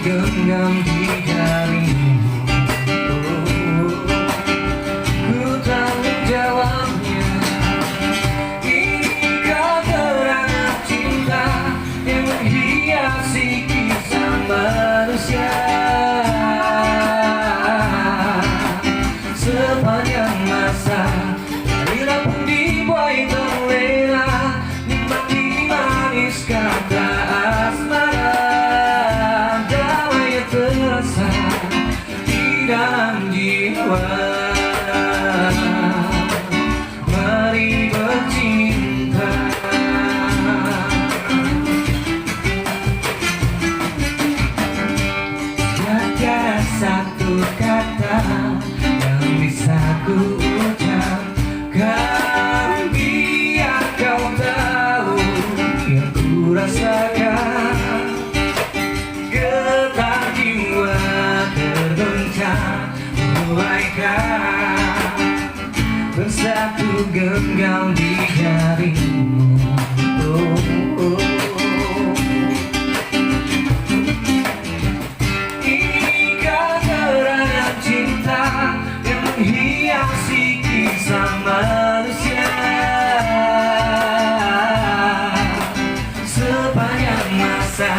genggam di jarimu. Ku tanggung jawabnya. Inikah gerangan cinta yang menghiasi kisah manusia. Sepanjang masa marilah pun dibuai terlena, nikmati manis kata asmara. Damai terasa di dalam jiwa. Mari bercinta. Tiada satu kata yang bisa ku ucapkan, biar kau tahu yang ku rasakan. Getar jiwa tergoncang, mulaikan bersatu genggam di jarimu. Inikah gerangan cinta yang menghiasi kisah manusia. Sepanjang masa